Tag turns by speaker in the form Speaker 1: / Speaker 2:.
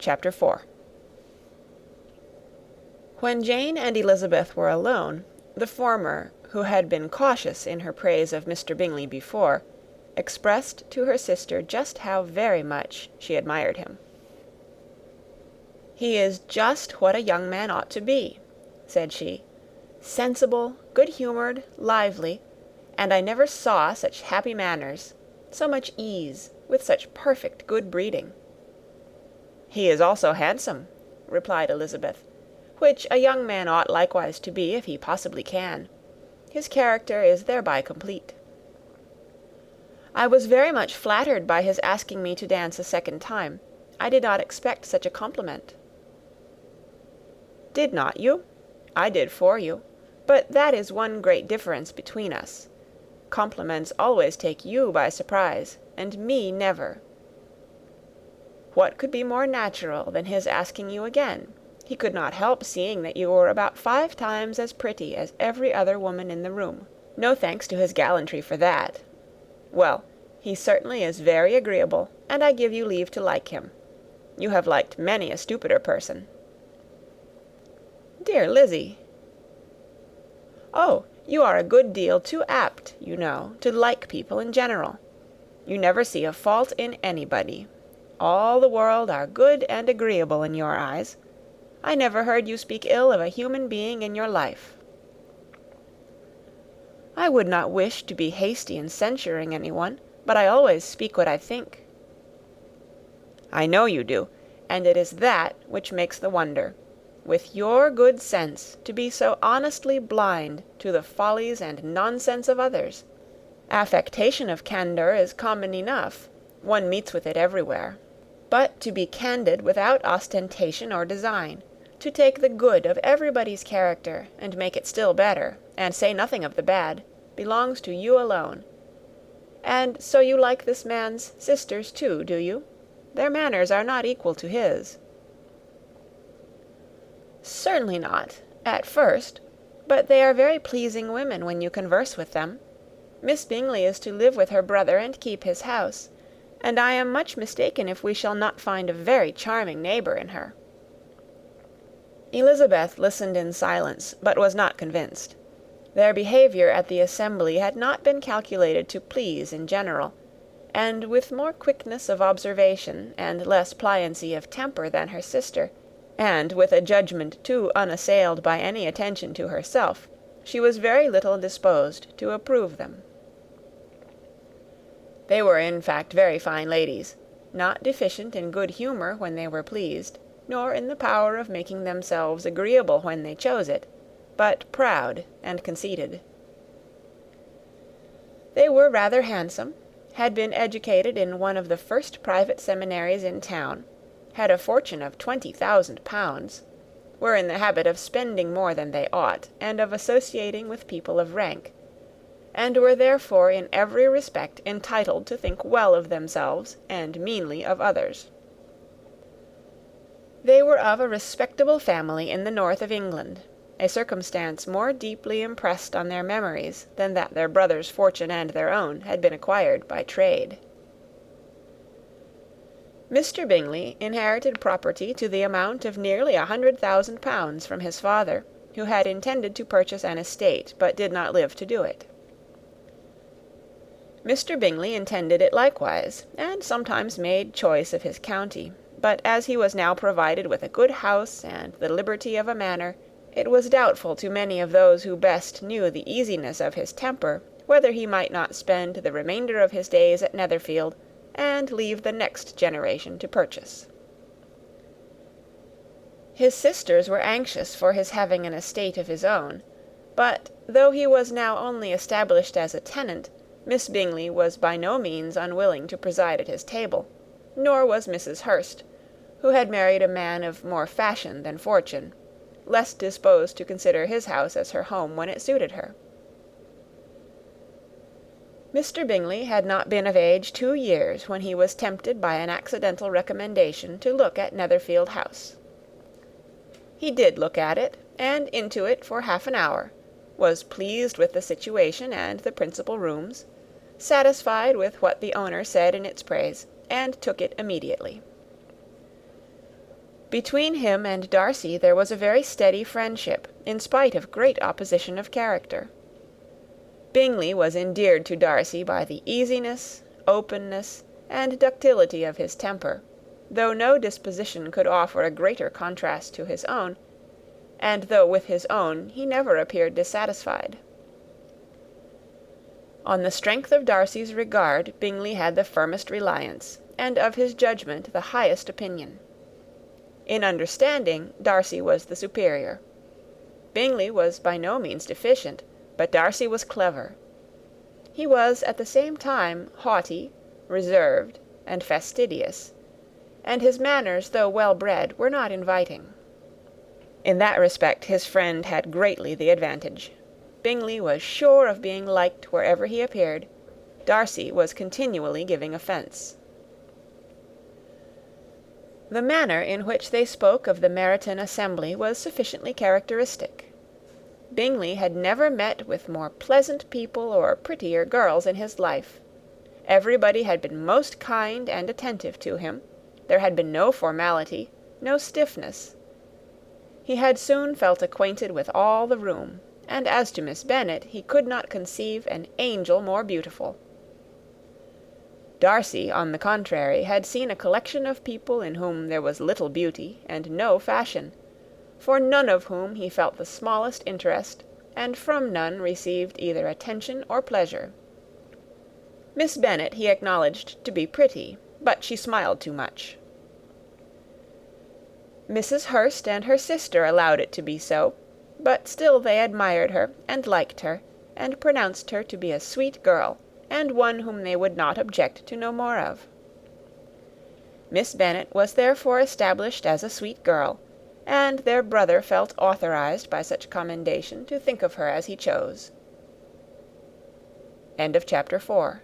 Speaker 1: Chapter 4. When Jane and Elizabeth were alone, the former, who had been cautious in her praise of Mr. Bingley before, expressed to her sister just how very much she admired him. "He is just what a young man ought to be," said she. "Sensible, good-humoured, lively, and I never saw such happy manners, so much ease, with such perfect good breeding." "He is also handsome," replied Elizabeth, "which a young man ought likewise to be, if he possibly can. His character is thereby complete." "I was very much flattered by his asking me to dance a second time. I did not expect such a compliment." "Did not you? I did for you. But that is one great difference between us. Compliments always take you by surprise, and me never." "What could be more natural than his asking you again? He could not help seeing that you were about 5 times as pretty as every other woman in the room. No thanks to his gallantry for that. Well, he certainly is very agreeable, and I give you leave to like him. You have liked many a stupider person." "Dear Lizzy!" "Oh, you are a good deal too apt, you know, to like people in general. You never see a fault in anybody. All the world are good and agreeable in your eyes. I never heard you speak ill of a human being in your life." "I would not wish to be hasty in censuring anyone, but I always speak what I think." "I know you do, and it is that which makes the wonder. With your good sense, to be so honestly blind to the follies and nonsense of others. Affectation of candour is common enough. One meets with it everywhere. But to be candid without ostentation or design, to take the good of everybody's character, and make it still better, and say nothing of the bad, belongs to you alone. And so you like this man's sisters too, do you? Their manners are not equal to his." "Certainly not, at first, but they are very pleasing women when you converse with them. Miss Bingley is to live with her brother and keep his house, and I am much mistaken if we shall not find a very charming neighbour in her." Elizabeth listened in silence, but was not convinced. Their behaviour at the assembly had not been calculated to please in general, and with more quickness of observation and less pliancy of temper than her sister, and with a judgment too unassailed by any attention to herself, she was very little disposed to approve them. They were in fact very fine ladies, not deficient in good humour when they were pleased, nor in the power of making themselves agreeable when they chose it, but proud and conceited. They were rather handsome, had been educated in one of the first private seminaries in town, had a fortune of 20,000 pounds, were in the habit of spending more than they ought, and of associating with people of rank, and were therefore in every respect entitled to think well of themselves and meanly of others. They were of a respectable family in the north of England, a circumstance more deeply impressed on their memories than that their brother's fortune and their own had been acquired by trade. Mr. Bingley inherited property to the amount of nearly 100,000 pounds from his father, who had intended to purchase an estate, but did not live to do it. Mr. Bingley intended it likewise, and sometimes made choice of his county, but as he was now provided with a good house and the liberty of a manor, it was doubtful to many of those who best knew the easiness of his temper, whether he might not spend the remainder of his days at Netherfield, and leave the next generation to purchase. His sisters were anxious for his having an estate of his own, but though he was now only established as a tenant, Miss Bingley was by no means unwilling to preside at his table, nor was Mrs. Hurst, who had married a man of more fashion than fortune, less disposed to consider his house as her home when it suited her. Mr. Bingley had not been of age 2 years when he was tempted by an accidental recommendation to look at Netherfield House. He did look at it, and into it for half an hour, was pleased with the situation and the principal rooms, satisfied with what the owner said in its praise, and took it immediately. Between him and Darcy there was a very steady friendship, in spite of great opposition of character. Bingley was endeared to Darcy by the easiness, openness, and ductility of his temper, though no disposition could offer a greater contrast to his own, and though with his own he never appeared dissatisfied. On the strength of Darcy's regard, Bingley had the firmest reliance, and of his judgment the highest opinion. In understanding, Darcy was the superior. Bingley was by no means deficient, but Darcy was clever. He was at the same time haughty, reserved, and fastidious, and his manners, though well bred, were not inviting. In that respect his friend had greatly the advantage. Bingley was sure of being liked wherever he appeared. Darcy was continually giving offence. The manner in which they spoke of the Meryton assembly was sufficiently characteristic. Bingley had never met with more pleasant people or prettier girls in his life. Everybody had been most kind and attentive to him. There had been no formality, no stiffness. He had soon felt acquainted with all the room, and as to Miss Bennet, he could not conceive an angel more beautiful. Darcy, on the contrary, had seen a collection of people in whom there was little beauty and no fashion, for none of whom he felt the smallest interest, and from none received either attention or pleasure. Miss Bennet he acknowledged to be pretty, but she smiled too much. Mrs. Hurst and her sister allowed it to be so, but still they admired her, and liked her, and pronounced her to be a sweet girl, and one whom they would not object to know more of. Miss Bennet was therefore established as a sweet girl, and their brother felt authorized by such commendation to think of her as he chose. End of chapter 4.